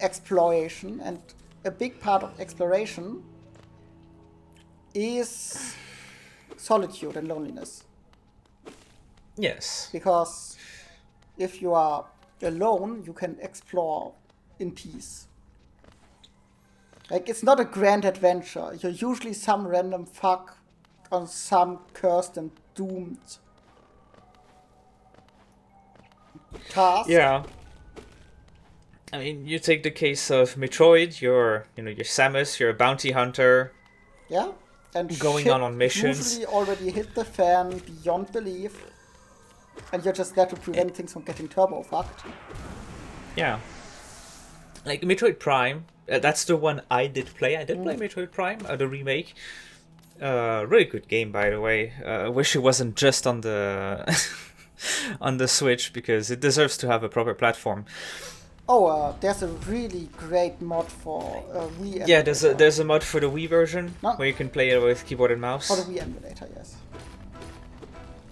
exploration, and a big part of exploration is solitude and loneliness. Yes. Because if you are alone, you can explore in peace. Like, it's not a grand adventure. You're usually some random fuck on some cursed and doomed task. Yeah. I mean, you take the case of Metroid, you're Samus, you're a bounty hunter. Yeah. And going on missions. Usually already hit the fan beyond belief. And you're just there to prevent things from getting turbo fucked. Yeah. Like Metroid Prime, that's the one I did play. I did play Metroid Prime, the remake. Really good game, by the way. I wish it wasn't just on the on the Switch, because it deserves to have a proper platform. Oh, there's a really great mod for Wii emulator. Yeah, there's a mod for the Wii version where you can play it with keyboard and mouse. For the Wii emulator, yes.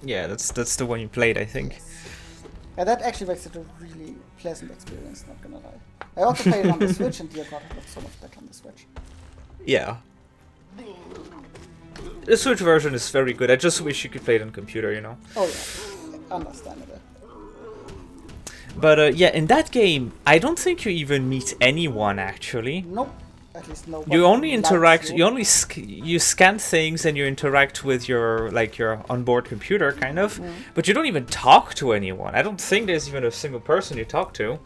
Yeah, that's the one you played, I think. Yes. And that actually makes it a really pleasant experience, not gonna lie. I also played it on the Switch, and dear God, it looks so much better on the Switch. Yeah. The Switch version is very good. I just wish you could play it on computer, you know? Oh yeah, understandable. But yeah, in that game, I don't think you even meet anyone actually. Nope. At least no. You only interact. You. You only you scan things and you interact with your your onboard computer, kind of. But you don't even talk to anyone. I don't think there's even a single person you talk to.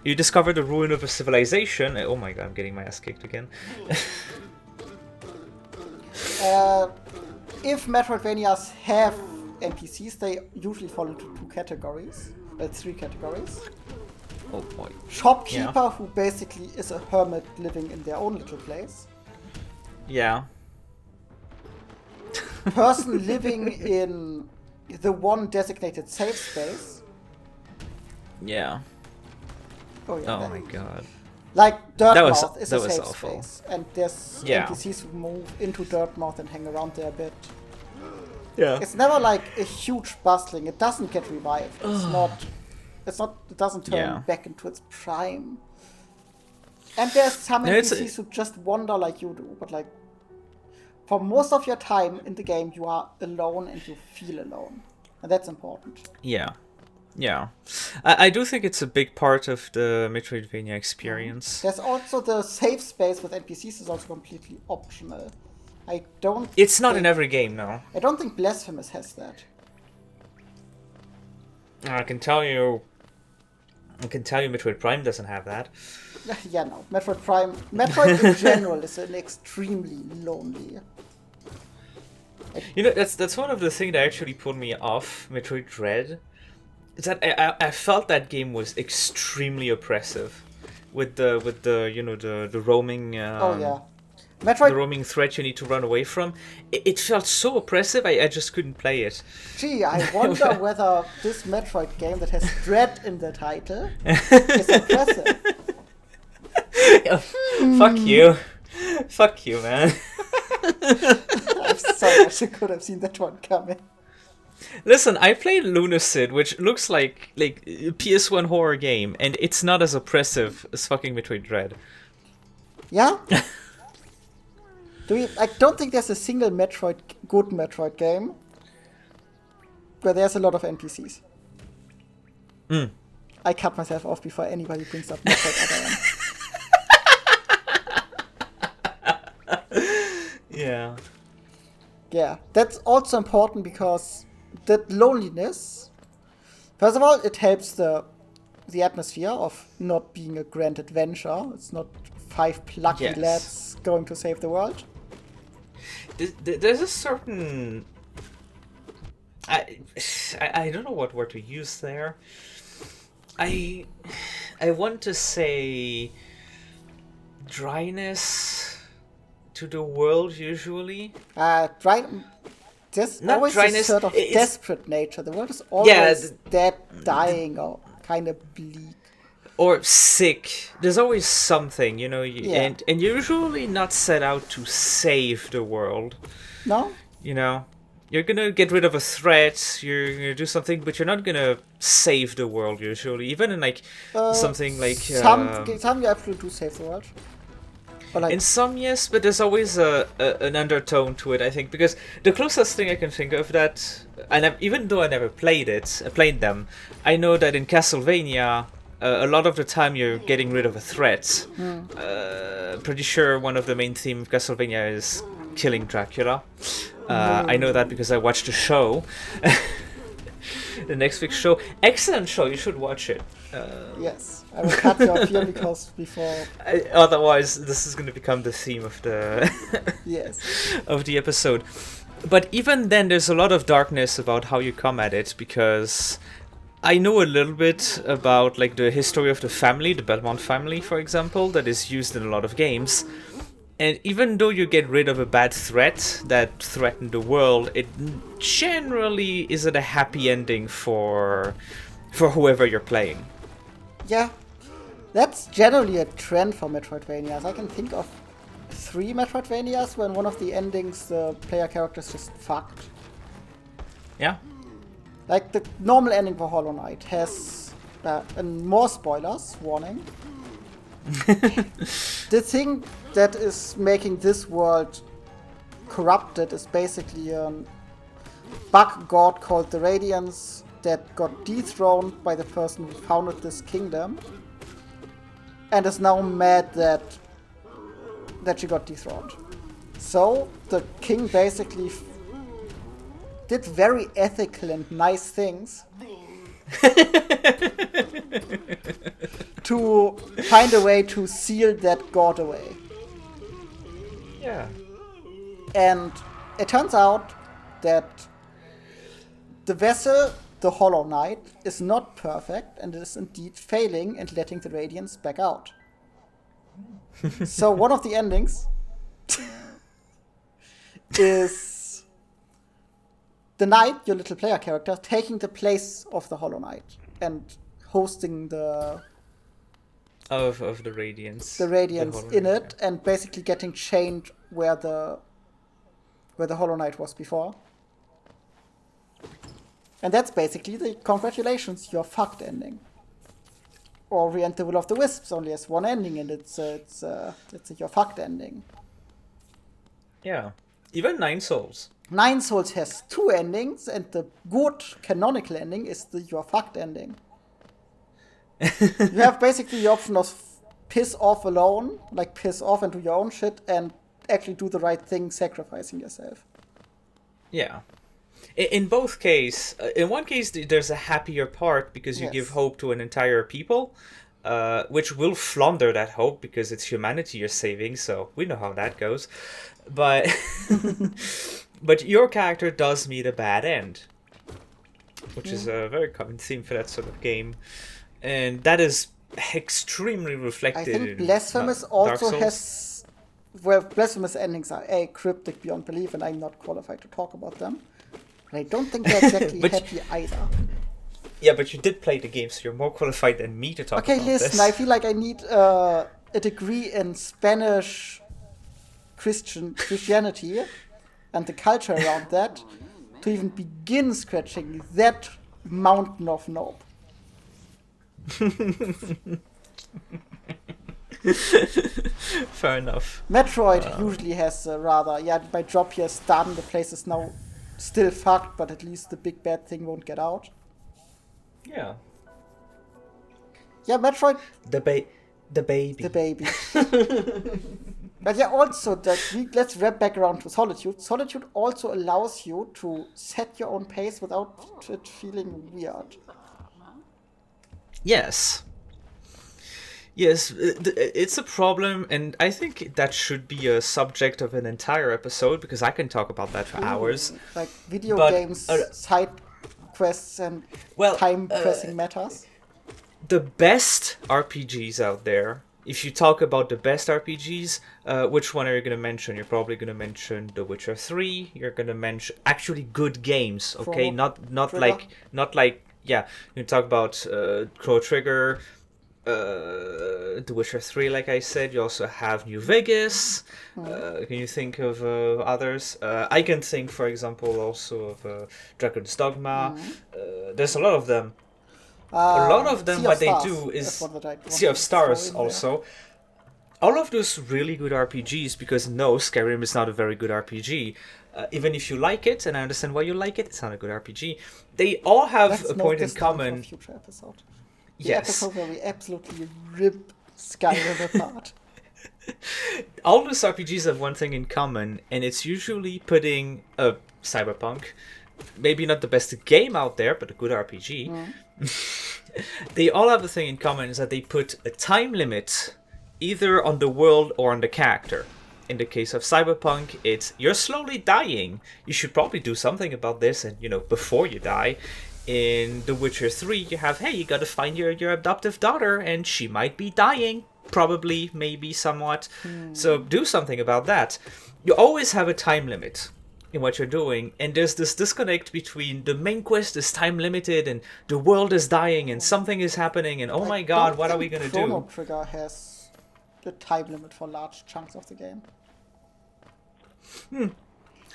You discover the ruin of a civilization. Oh my god, I'm getting my ass kicked again. If Metroidvanias have NPCs, they usually fall into three categories. Oh boy. Shopkeeper, who basically is a hermit living in their own little place. Yeah. Person living in the one designated safe space. Yeah. Oh yeah. Oh my god. Like was Dirtmouth is a safe awful. space, and there's Yeah. NPCs who move into Dirtmouth and hang around there a bit. Yeah. It's never like a huge bustling. It doesn't get revived. It doesn't turn back into its prime. And there's some NPCs who just wander like you do, but like for most of your time in the game, you are alone and you feel alone, and that's important. Yeah. Yeah. I do think it's a big part of the Metroidvania experience. There's also the safe space with NPCs is also completely optional. It's not in every game, no. I don't think Blasphemous has that. I can tell you Metroid Prime doesn't have that. Yeah, no. Metroid in general is an extremely lonely. You know, that's one of the things that actually put me off Metroid Dread. Is that I felt that game was extremely oppressive, with the roaming. Oh yeah. The roaming threat you need to run away from. It felt so oppressive. I just couldn't play it. Gee, I wonder whether this Metroid game that has Dread in the title is oppressive. Fuck you, man. I'm sorry, I could have seen that one coming. Listen, I played Lunacid, which looks like a PS1 horror game, and it's not as oppressive as fucking Metroid Dread. Yeah? I don't think there's a single good Metroid game where there's a lot of NPCs. I cut myself off before anybody brings up Metroid Yeah. Yeah, that's also important because that loneliness, first of all, it helps the atmosphere of not being a grand adventure. It's not 5 plucky lads going to save the world. There's a certain... I don't know what word to use there. I want to say dryness to the world usually. There's Not always dryness, a sort of desperate nature. The world is always dead, dying, or kind of bleak. Or sick. There's always something, and you're usually not set out to save the world. No? You're gonna get rid of a threat, you're gonna do something, but you're not gonna save the world usually. Even in something like... Some you absolutely do save the world. In some, yes, but there's always an undertone to it, I think, because the closest thing I can think of that, and even though I never played them, I know that in Castlevania, a lot of the time you're getting rid of a threat. Pretty sure one of the main themes of Castlevania is killing Dracula. I know that because I watched the show. The Netflix show. Excellent show, you should watch it. Yes, I will cut you off here because before... Otherwise, this is going to become the theme of the of the episode. But even then, there's a lot of darkness about how you come at it, because I know a little bit about the history of the family, the Belmont family, for example, that is used in a lot of games. And even though you get rid of a bad threat that threatened the world, it generally isn't a happy ending for whoever you're playing. Yeah, that's generally a trend for Metroidvanias. I can think of 3 Metroidvanias when one of the endings the player character is just fucked. Yeah. Like the normal ending for Hollow Knight has, and more spoilers, warning. The thing that is making this world corrupted is basically a bug god called the Radiance, that got dethroned by the person who founded this kingdom, and is now mad that she got dethroned. So the king basically did very ethical and nice things to find a way to seal that god away. Yeah. And it turns out that the vessel, the Hollow Knight, is not perfect and is indeed failing and letting the Radiance back out. So one of the endings is the knight, your little player character, taking the place of the Hollow Knight and hosting the Of the Radiance. the Radiance Hollow in Knight, it, and basically getting chained where the Hollow Knight was before. And that's basically the congratulations, you're fucked ending. Or Re-Ent the Will of the Wisps only has one ending, and it's a you're fucked ending. Yeah. Even Nine Souls. Nine Souls has two endings, and the good canonical ending is the you're fucked ending. You have basically the option of piss off alone, like piss off and do your own shit, and actually do the right thing, sacrificing yourself. Yeah. In both cases, in one case there's a happier part because you give hope to an entire people, which will flounder that hope because it's humanity you're saving, so we know how that goes. But but your character does meet a bad end, which is a very common theme for that sort of game, and that is extremely reflected. I think in Blasphemous Dark also Souls. has. Well, Blasphemous endings are cryptic beyond belief, and I'm not qualified to talk about them. And I don't think they're exactly happy either. Yeah, but you did play the game, so you're more qualified than me to talk about Okay, listen, this. I feel like I need a degree in Spanish Christianity and the culture around that to even begin scratching that mountain of nope. Fair enough. Metroid usually has a rather, my job here is done, the place is now still fucked, but at least the big bad thing won't get out. Yeah. Yeah, Metroid... The baby. The baby. But yeah, also, let's wrap back around to Solitude. Solitude also allows you to set your own pace without it feeling weird. Yes. Yes, it's a problem, and I think that should be a subject of an entire episode, because I can talk about that for hours. Like video But, games, side quests, and time-pressing matters. The best RPGs out there, if you talk about the best RPGs, which one are you going to mention? You're probably going to mention The Witcher 3. You're going to mention actually good games, okay? Not like you talk about Chrono Trigger, The Witcher 3, like I said. You also have New Vegas. Can you think of others? I can think, for example, also of Dragon's Dogma. There's a lot of them. A lot of them, what they do is Sea of Stars also. All of those really good RPGs, because no, Skyrim is not a very good RPG. Even if you like it, and I understand why you like it, it's not a good RPG. They all have a point in common. For a future episode. The Yes. episode where we absolutely rip Skyrim apart. All those RPGs have one thing in common, and it's usually putting a Cyberpunk, maybe not the best game out there, but a good RPG. They all have a thing in common, is that they put a time limit either on the world or on the character. In the case of Cyberpunk, it's you're slowly dying. You should probably do something about this, and before you die. In The Witcher 3, you have, hey, you gotta find your adoptive daughter, and she might be dying. Probably, maybe, somewhat. So do something about that. You always have a time limit in what you're doing, and there's this disconnect between the main quest is time limited and the world is dying and something is happening and oh my god, what are we gonna Chrono do? Trigger has the time limit for large chunks of the game.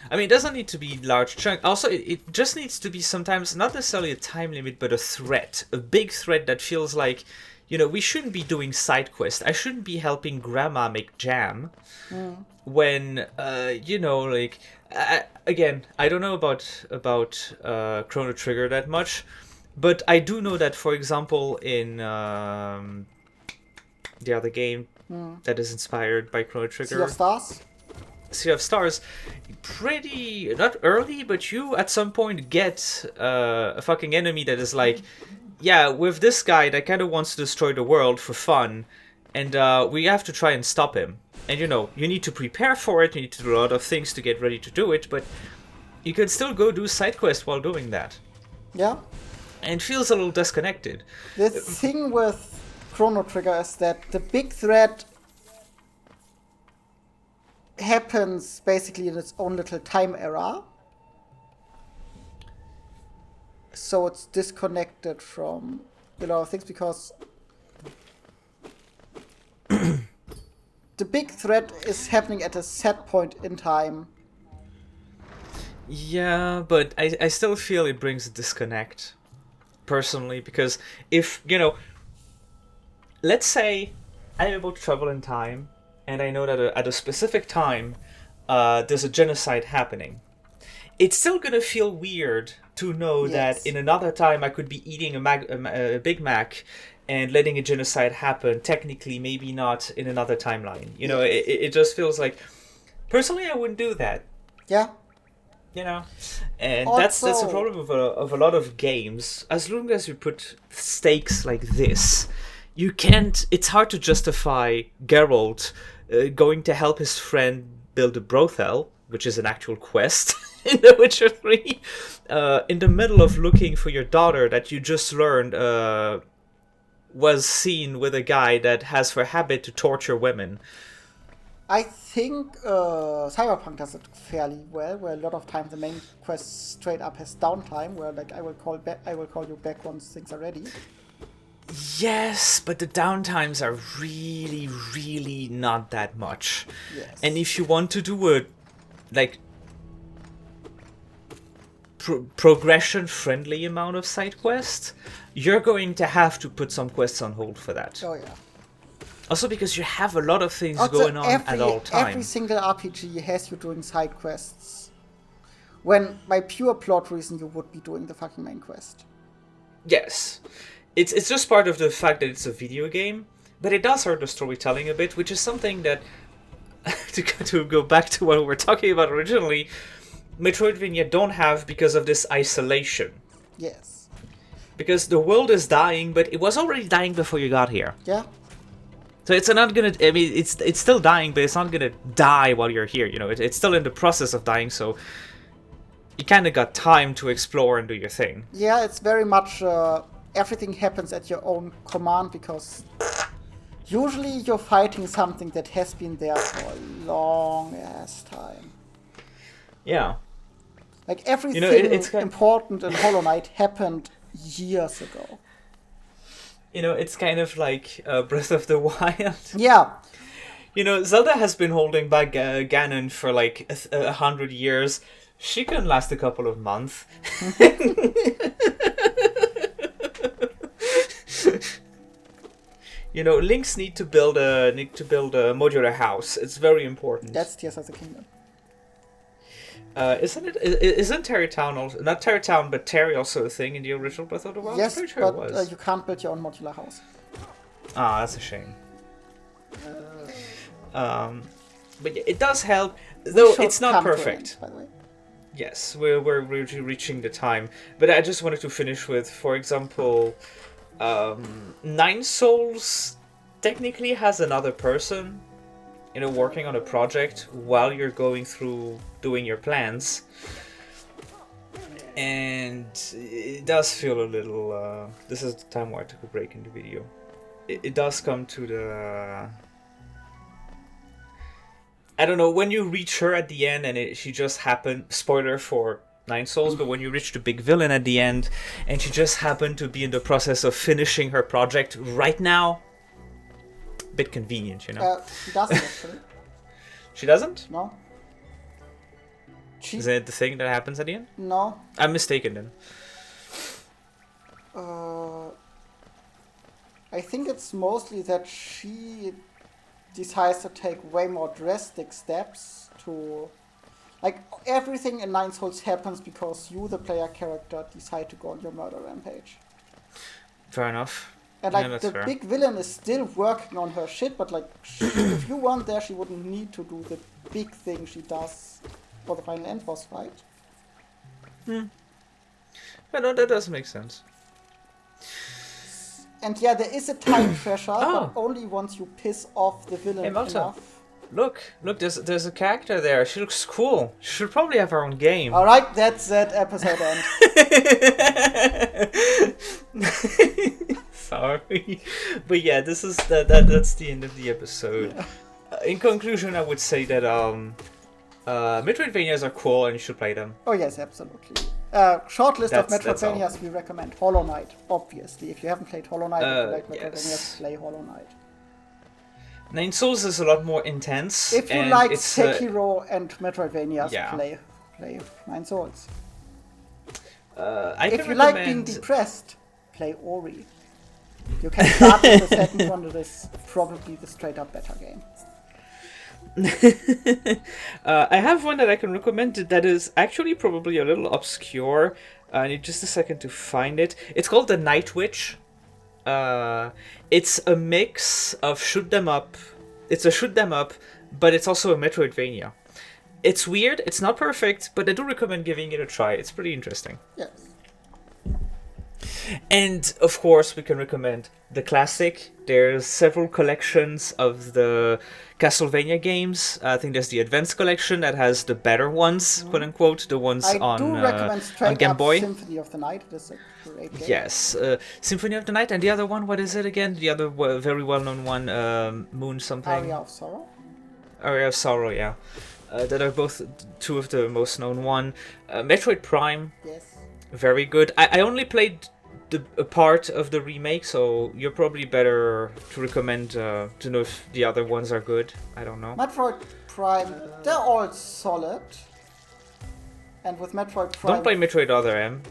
I mean, it doesn't need to be large chunk. Also, it just needs to be sometimes not necessarily a time limit, but a threat, a big threat that feels like, we shouldn't be doing side quests. I shouldn't be helping grandma make jam when, again, I don't know about Chrono Trigger that much, But I do know that, for example, in the other game that is inspired by Chrono Sea Trigger, of Stars? Sea of Stars, pretty not early, but you at some point get a fucking enemy that is like, yeah, with this guy that kind of wants to destroy the world for fun, and we have to try and stop him. And you know, you need to prepare for it. You need to do a lot of things to get ready to do it, but you can still go do side quests while doing that. Yeah. And it feels a little disconnected. The thing with Chrono Trigger is that the big threat happens basically in its own little time era. So it's disconnected from a lot of things because the big threat is happening at a set point in time. Yeah, but I still feel it brings a disconnect, personally, because if, you know, let's say I'm able to travel in time, and I know that at a specific time, there's a genocide happening. It's still gonna feel weird to know that in another time I could be eating a Big Mac and letting a genocide happen, technically, maybe not in another timeline. You know, it just feels like, personally, I wouldn't do that. Yeah. You know, and Also, that's the problem of a lot of games. As long as you put stakes like this, you can't. It's hard to justify Geralt going to help his friend build a brothel, which is an actual quest in The Witcher 3, in the middle of looking for your daughter that you just learned was seen with a guy that has for habit to torture women. I think Cyberpunk does it fairly well, where a lot of times the main quest straight up has downtime, where like I will call you back once things are ready. Yes, but the downtimes are really, really not that much. Yes. And if you want to do a like progression-friendly amount of side quests, you're going to have to put some quests on hold for that. Oh yeah. Also because you have a lot of things Also, going on at all times. Every single RPG has you doing side quests. When by pure plot reason you would be doing the fucking main quest. Yes. It's just part of the fact that it's a video game, but it does hurt the storytelling a bit, which is something that, to go back to what we were talking about originally, Metroidvania don't have because of this isolation. Yes. Because the world is dying, but it was already dying before you got here. Yeah. So it's not gonna. I mean, it's still dying, but it's not gonna die while you're here. You know, it's still in the process of dying. So you kind of got time to explore and do your thing. Yeah, it's very much everything happens at your own command because usually you're fighting something that has been there for a long ass time. Yeah. Like everything it's important in Hollow Knight happened years ago. You know, it's kind of like Breath of the Wild. Yeah. You know, Zelda has been holding back Ganon for like 100 years. She can last a couple of months. You know, Links need to build a modular house. It's very important. That's Tears of the Kingdom. Isn't Terry Town also, not Terry Town, but Terry also a thing in the original Breath of the Wild? Yes, I'm pretty sure but it was. you can't build your own modular house. Ah, that's a shame. But yeah, it does help, though it's not perfect. By the way. Yes, we're reaching the time. But I just wanted to finish with, for example, Nine Souls technically has another person, you know, working on a project while you're going through doing your plans. And it does feel a little... this is the time where I took a break in the video. It does come to the... I don't know, when you reach her at the end and she just happened... Spoiler for Nine Souls, but when you reach the big villain at the end and she just happened to be in the process of finishing her project right now, bit convenient, you know. She doesn't actually. She doesn't? No. Isn't it the thing that happens at the end? No. I'm mistaken then. I think it's mostly that she decides to take way more drastic steps to... Like, everything in Nine Souls happens because you, the player character, decide to go on your murder rampage. Fair enough. And Yeah, like that's the fair. big villain is still working on her shit, but like if you weren't there, she wouldn't need to do the big thing she does for the final end boss fight. But no, that does make sense. And yeah, there is a time pressure, Oh. but only once you piss off the villain Hey, Malta. enough. Look, there's a character there. She looks cool. She should probably have her own game. All right, that's that episode end. Sorry, but yeah, this is that's the end of the episode. Yeah. In conclusion, I would say that Metroidvanias are cool and you should play them. Oh yes, absolutely. Short list of That's all. Metroidvanias we recommend. Hollow Knight, obviously. If you haven't played Hollow Knight, if you like Metroidvanias, yes. play Hollow Knight. Nine Souls is a lot more intense. If you and like it's, Sekiro and Metroidvanias, yeah. play Nine Souls. I If can you like being recommend. depressed, play Ori. You can start with the second one. It is probably the straight up better game. I have one that I can recommend that is actually probably a little obscure. I need just a second to find it. It's called The Night Witch. It's a mix of shoot 'em up. It's a shoot 'em up, but it's also a Metroidvania. It's weird. It's not perfect, but I do recommend giving it a try. It's pretty interesting. Yes. And of course, we can recommend the classic. There's several collections of the Castlevania games. I think there's the Advanced Collection that has the better ones, quote unquote, the ones I on do recommend on straight Game up Boy. Symphony of the Night. It is a great game. Yes, Symphony of the Night, and the other one, what is it again? The other very well-known one, Moon something. Aria of Sorrow. Area of Sorrow, yeah. That are both two of the most known one. Metroid Prime, Yes. very good. I only played a part of the remake, so you're probably better to recommend to know if the other ones are good. I don't know. Metroid Prime, they're all solid. And with Metroid Prime... Don't play Metroid Other M.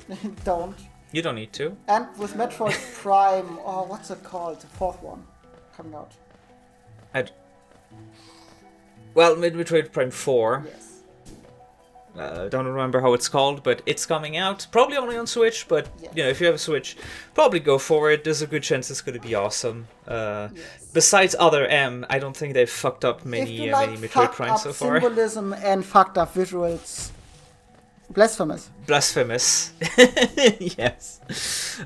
Don't. You don't need to. And with Metroid Prime, oh, what's it called? The fourth one coming out. Well, Metroid Prime 4. Yes. Don't remember how it's called, but it's coming out. Probably only on Switch, but Yes. you know, if you have a Switch, probably go for it. There's a good chance it's going to be awesome. Yes. Besides Other M, I don't think they've fucked up If many you like Metroid fucked Primes up so far. symbolism and fucked up visuals, blasphemous. Blasphemous. Yes.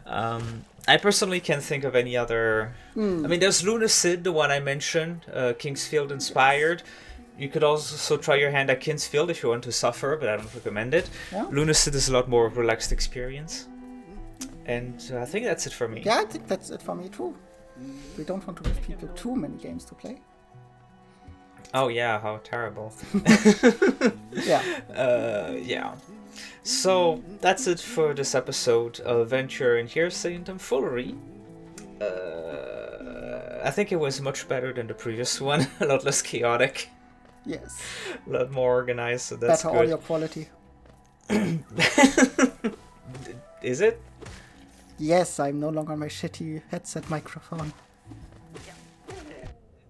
I personally can't think of any other. I mean, there's Luna Sid, the one I mentioned, Kingsfield inspired. You could also try your hand at Kingsfield if you want to suffer, but I don't recommend it. Yeah. Luna Sid is a lot more relaxed experience. And I think that's it for me. Yeah, I think that's it for me too. We don't want to give people too many games to play. Oh yeah, how terrible. Yeah. Yeah. So that's it for this episode of Venture and Hearsay and Tomfoolery. I think it was much better than the previous one. A lot less chaotic. Yes. A lot more organized, so that's Better good. audio quality. Is it? Yes, I'm no longer on my shitty headset microphone.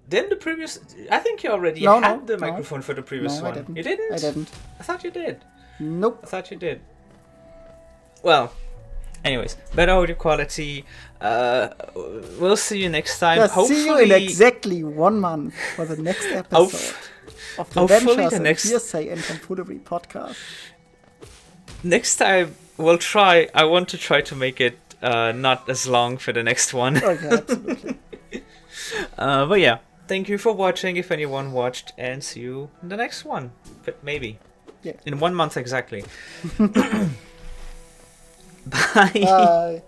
Then the previous... I think you already No, had no, the no. microphone for the previous No, I one. didn't. You didn't? I didn't. I thought you did. Nope. I thought you did. Well, anyways, better audio quality. We'll see you next time. Yeah, Hopefully, see you in exactly 1 month for the next episode of the hopefully Ventures the and next- Hearsay and Tomfoolery podcast. next time we'll try. I want to try to make it not as long for the next one. Okay, absolutely. But yeah, thank you for watching. If anyone watched, and see you in the next one. But maybe Yeah. in 1 month exactly. Bye. Bye.